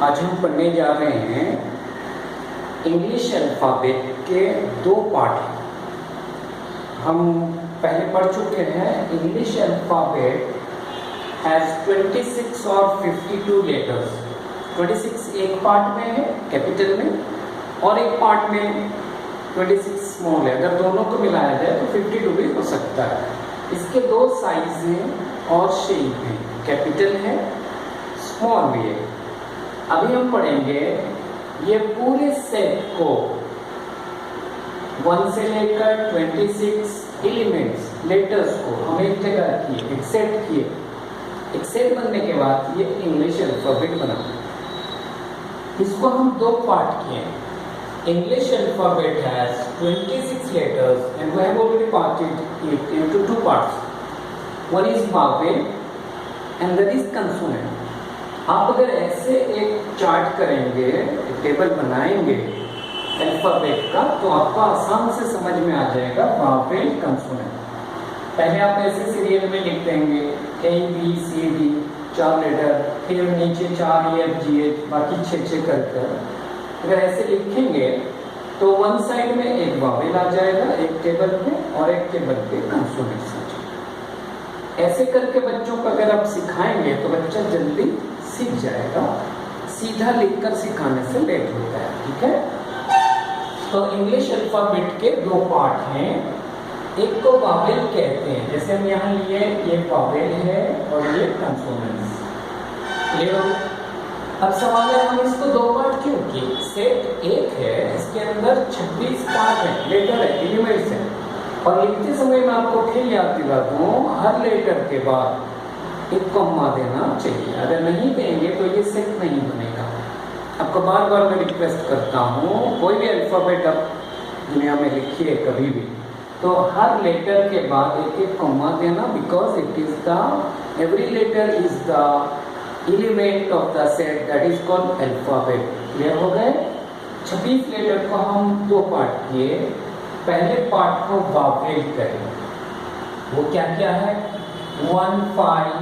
आज हम पढ़ने जा रहे हैं इंग्लिश अल्फ़ाबेट के दो पार्ट। हम पहले पढ़ चुके हैं इंग्लिश अल्फ़ाबेट हैज़ 26 और 52 लेटर्स। 26 एक पार्ट में है कैपिटल में, और एक पार्ट में 26 स्मॉल है। अगर दोनों को मिलाया जाए तो 52 भी हो सकता है। इसके दो साइज हैं और शेप हैं, कैपिटल है, स्मॉल भी है। अभी हम पढ़ेंगे ये पूरे सेट को 1 से लेकर 26 एलिमेंट्स लेटर्स को हम एक जगह रखिए, एक सेट किए। एक सेट बनने के बाद ये इंग्लिश अल्फ़ाबेट बना। इसको हम दो पार्ट किए। English alphabet has 26 letters and we have already parted it into two parts. One is vowel and that is consonant. आप अगर ऐसे एक चार्ट करेंगे, एक टेबल बनाएंगे अल्फ़ाबेट का, तो आपको आसान से समझ में आ जाएगा वावेल कंसोनेंट। पहले आप ऐसे सीरियल में लिख देंगे ABCD 4 लेटर, फिर नीचे 4 EFGH, बाकी 6 कर अगर ऐसे लिखेंगे तो वन साइड में एक वावेल आ जाएगा एक टेबल में, और एक टेबल पे कंसोनेंट आ जाएगा। ऐसे करके बच्चों को अगर आप सिखाएंगे तो बच्चा जल्दी सीख जाएगा। सीधा लिखकर सिखाने से लेट होता है, ठीक है। तो इंग्लिश अल्फ़ाबेट के दो पार्ट हैं। एक को वावेल कहते हैं, जैसे हम यहाँ लिए ये वावेल है और ये कंसोनेंट्स। क्लियर हो? अब सवाल है हम इसको दो पार्ट क्यों किए? सेट एक है, इसके अंदर 26 पार्ट है, लेटर है, एलिमेंट्स है। और लिखते समय मैं आपको फिर याद दिला दूं, हर लेटर के बाद एक कॉमा देना चाहिए। अगर नहीं देंगे तो ये सेट नहीं बनेगा। आपको बार बार मैं रिक्वेस्ट करता हूँ, कोई भी अल्फ़ाबेट आप दुनिया में लिखिए कभी भी, तो हर लेटर के बाद एक एक कॉमा देना, because it is the every letter is the element of the set, that is called alphabet. Clear हो गए? 26 लेटर को हम दो पार्ट किए। पहले पार्ट को वावेल करें। वो क्या क्या है? 1, 5,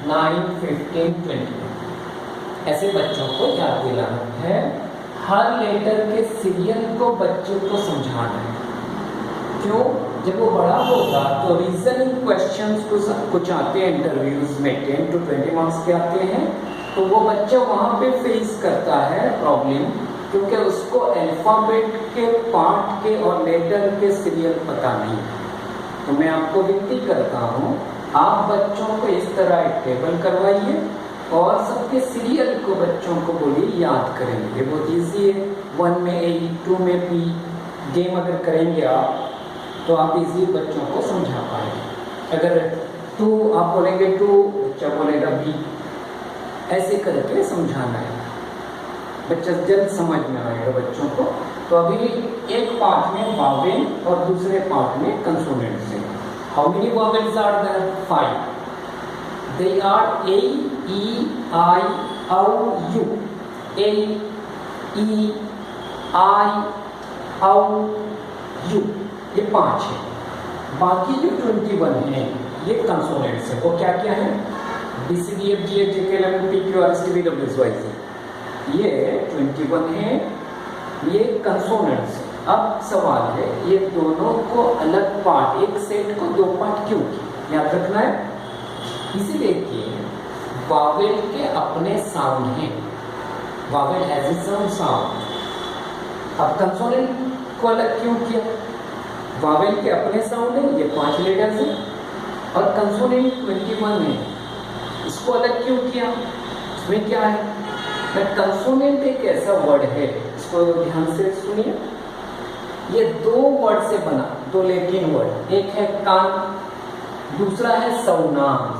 9, 15, 20। ऐसे बच्चों को याद दिलाना है। हर लेटर के सीरियल को बच्चों को समझाना है। क्यों? जब वो बड़ा होगा तो रीजनिंग क्वेश्चंस कुछ आते हैं इंटरव्यूज में, 10 to 20 मार्क्स के आते हैं, तो वो बच्चा वहाँ पे फेस करता है प्रॉब्लम, क्योंकि उसको अल्फ़ाबेट के पार्ट के और लेटर के सीरियल पता नहीं। तो मैं आपको विनती करता हूँ, आप बच्चों को इस तरह एक टेबल करवाइए और सबके सीरियल को बच्चों को बोलिए याद करेंगे। बहुत ईजी है। 1 में A, 2 में P। गेम अगर करेंगे आप तो आप इजी बच्चों को समझा पाएंगे। अगर 2 आप बोलेंगे 2, बच्चा बोलेगा B। ऐसे करके समझाना है, बच्चा जल्द समझ में आएगा बच्चों को। तो अभी एक पार्ट में वावेल और दूसरे पार्ट में कंसोनेंट्स है। How many vowels are there? 5। They are A, E, I, O, U। A, E, I, O, U, ये 5 है। बाकी जो 21 है ये कंसोनेंट्स है। वो क्या क्या है? BCDFGHJKLMNOP QRSTUVWXYZ। ये 21 है, ये कंसोनेंट्स है। अब सवाल है, ये दोनों को अलग पार्ट, एक सेट को दो पार्ट क्यों किए? याद रखना है। इसीलिए कि वावेल के अपने साउंड हैं। Wavell has its own sound. अब कंसोनेंट को अलग क्यों किया? वावेल के अपने साउंड है, ये 5 लेटर्स है, और कंसोनेंट 21 है, इसको अलग क्यों किया? इसमें क्या है? कंसोनेंट एक ऐसा वर्ड है, इसको ध्यान से सुनिए। ये 2 वर्ड से बना, 2 लैटिन वर्ड, एक है कान, दूसरा है सौनांस।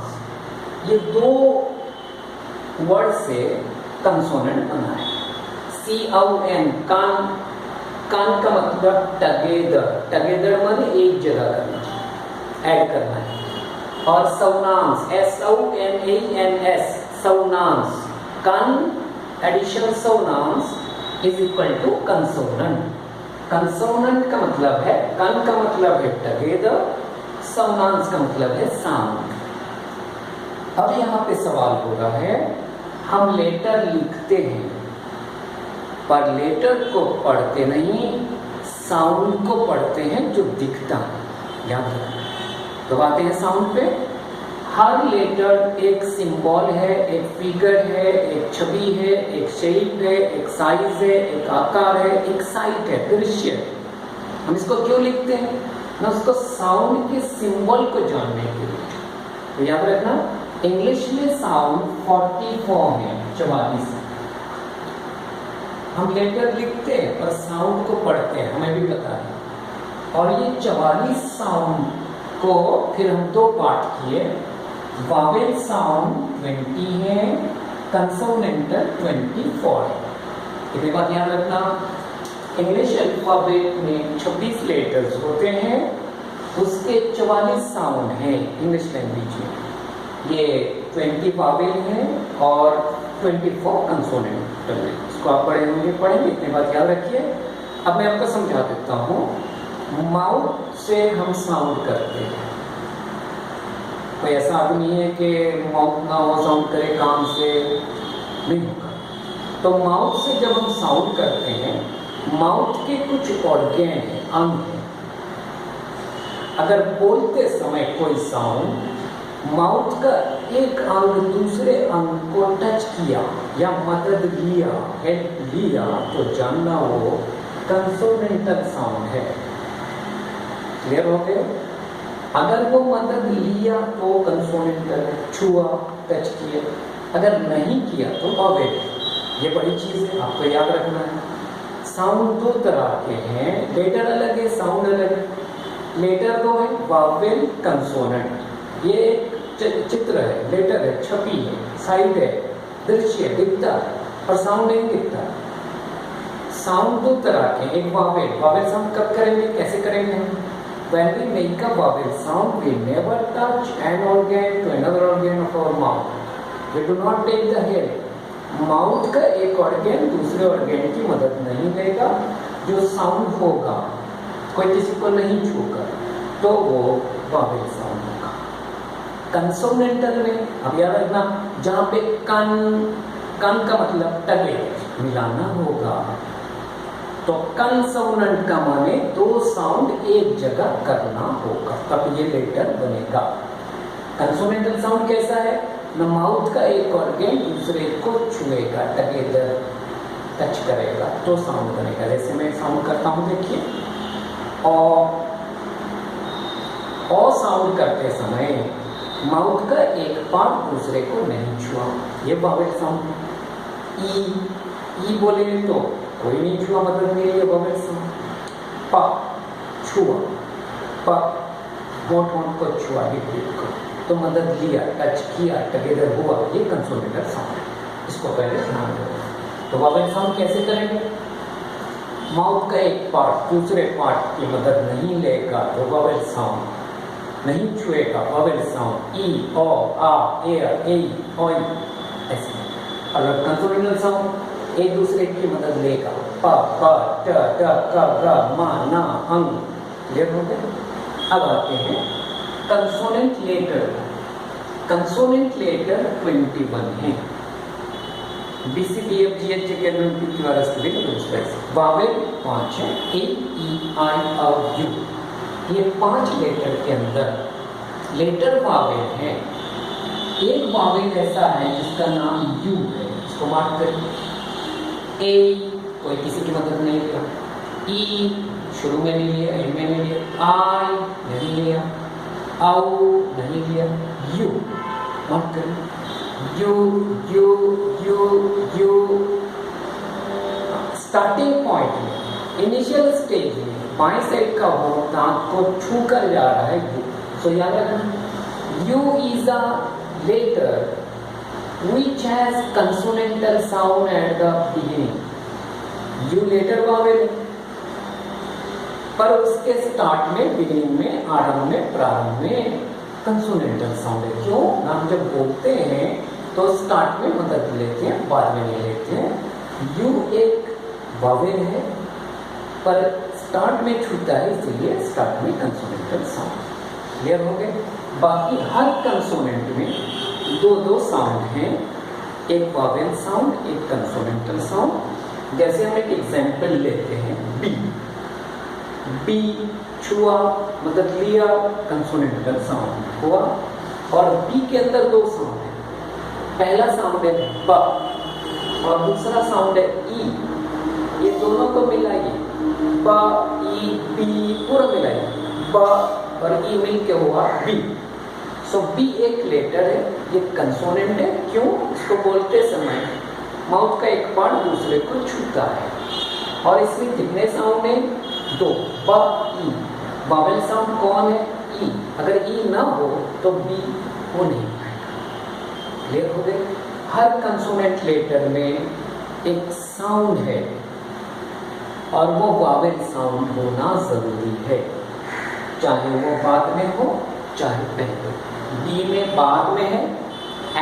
ये 2 वर्ड से कंसोनेंट बना है। CON, कान। कान का मतलब टगेदर। टगेदर माने एक जगह करना, ऐड करना है। और सौनांस SONANS, सौनांस। कान एडिशनल सौनांस is equal to consonant. Consonant का मतलब है, कान का मतलब है टगेदर, सौनांस का मतलब है साउंड। अब यहाँ पे सवाल हो रहा है, हम लेटर लिखते हैं पर लेटर को पढ़ते नहीं, साउंड को पढ़ते हैं जो दिखता है। याद रखना। तो आते हैं साउंड पे। हर लेटर एक सिंबल है, एक फिगर है, एक छवि है, एक शेप है, एक साइज है, एक आकार है, एक साइट है, दृश्य है। हम इसको क्यों लिखते हैं ना, उसको साउंड के सिंबल को जानने के लिए। तो याद रखना, इंग्लिश में साउंड 44 है, 44। हम लेटर लिखते हैं और साउंड को पढ़ते हैं, हमें भी पता है। और ये 44 साउंड को फिर हम दो पार्ट किए। वावेल साउंड 20 है, कंसोनेंटल 24 है। इतनी बात याद रखना। इंग्लिश अल्फाबेट में 26 लेटर्स होते हैं, उसके 44 साउंड है इंग्लिश लैंग्वेज में। ये 20 वावेल है और 24 कंसोनेंटल है। इसको आप पढ़ेंगे, इतनी बात याद रखिए। अब मैं आपको समझा देता हूँ। माउथ से हम साउंड करते हैं। कोई ऐसा आदमी है कि माउथ ना हो, साउंड करे काम से, नहीं होगा। तो माउथ से जब हम साउंड करते हैं, माउथ के कुछ ऑर्गन हैं, अंग हैं। अगर बोलते समय कोई साउंड माउथ का एक अंग दूसरे अंग को टच किया या मदद लिया, हेल्प लिया, तो जानना वो कंसोनेंटल साउंड है। क्लियर हो गया? अगर वो मदद लिया तो कंसोनेंटल, छुआ, टच किया। अगर नहीं किया तो वावेल। ये बड़ी चीज है, आपको याद रखना है। साउंड दो तरह के हैं, लेटर अलग है, साउंड अलग है। लेटर दो है, वावेल, कंसोनेंट। ये एक चित्र है, लेटर है, छवि है, साइड है, दृश्य दिखता है, और साउंड नहीं दिखता। साउंड दो तरह के, एक वावेल। वावेल साउंड कब करेंगे, कैसे करेंगे? When we make a vowel sound, we never touch an organ to another organ of our mouth. We do not take the help. Mouth का एक ऑर्गन दूसरे ऑर्गन की मदद नहीं लेगा। जो साउंड होगा, कोई किसी को नहीं छूगा, तो वो वावेल साउंड होगा। कंसोनेंटल में अब याद रखना, जहाँ पे कन का मतलब टगे मिलाना होगा, तो कंसोनेंट का माने दो साउंड एक जगह करना होगा, तब ये लेटर बनेगा। कंसोनेंटल साउंड कैसा है ना, माउथ का एक ऑर्गन दूसरे को छुएगा, टगेदर, टच करेगा, तो साउंड बनेगा। जैसे मैं साउंड करता हूँ, देखिए, ओ साउंड करते समय माउथ का एक पार्ट दूसरे को नहीं छुआ, ये वावेल साउंड। ई बोले तो कोई नहीं छुआ, मतलब के लिए वावेल साउंड। प छुआ, प होंठ को छुआ, लिप को, तो मदद लिया, टच किया, टगेदर हुआ, ये कंसोनेंटल साउंड है। इसको पहले ध्यान दो। तो वावेल साउंड कैसे करेंगे? माउथ का एक पार्ट दूसरे पार्ट की मदद नहीं लेगा, तो वावेल साउंड। नहीं छुएगा, वावेल साउंड। ई, ओ, आ, ए, ओई, ऐसे। अगर कंसोनेंटल साउंड एक दूसरे की मदद लेगा, प, ट, क, र, म, न, अंग। क्लियर हो गया? अब आते हैं कंसोनेंट लेटर। कंसोनेंट लेटर 21 है। BCDFGH द्वारा वावेल 5 है, A, E, I और U। ये 5 लेटर के अंदर लेटर वावेल है। एक वावेल ऐसा है जिसका नाम U है, इसको मार्क करिए। A कोई किसी की मदद नहीं लिया, E शुरू में नहीं लिया, एंड में नहीं लिया, I नहीं लिया, औ नहीं लिया, U मार्क करिए। यू स्टार्टिंग पॉइंट में, इनिशियल स्टेज में बाएं साइड का होंठ दांत को छू कर जा रहा है यू। सो याद रखना, U is a letter which has consonantal sound at the beginning. U letter vowel, पर उसके स्टार्ट में, बिगिनिंग में, आरंभ में, प्रारंभ में कंसोनेंटल साउंड है। क्यों? हम जब बोलते हैं तो स्टार्ट में मदद लेते हैं, बाद में नहीं लेते हैं। यू एक वावेल है, पर स्टार्ट में छूता है, इसलिए स्टार्ट में कंसोनेंटल साउंड। क्लियर हो गए? बाकी हर कंसोनेंट में दो साउंड हैं, एक वावेल साउंड, एक कंसोनेंटल साउंड। जैसे हम एक एग्जाम्पल लेते हैं बी। बी छुआ मतलब लिया, कंसोनेंटल साउंड हुआ। और बी के अंदर दो साउंड है, पहला साउंड है ब और दूसरा साउंड है ई। ये दोनों को मिलाइए, ब ई बी पूरा मिलाइए, ब और ई मिल के हुआ बी। सो बी एक लेटर है, ये कंसोनेंट है। क्यों? इसको बोलते समय माउथ का एक पार्ट दूसरे को छूता है। और इसमें कितने साउंड है? दो, ब ई। वावेल साउंड कौन है? ई। अगर ई ना हो तो बी हो नहीं पाएगा। क्लियर हो गए? हर कंसोनेंट लेटर में एक साउंड है और वो वावेल साउंड होना जरूरी है, चाहे वो बाद में हो चाहे पहले। बी में बाद में है,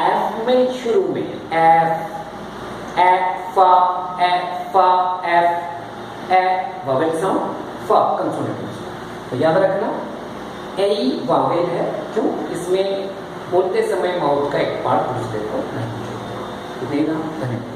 एफ में शुरू में, एफ एफ फा एफ वावेल साउंड, फा कंसोनेंट। तो याद रखना ए वावेल है। क्यों? इसमें बोलते समय माउथ का एक पार्ट दूसरे को नहीं छूता। धन्यवाद।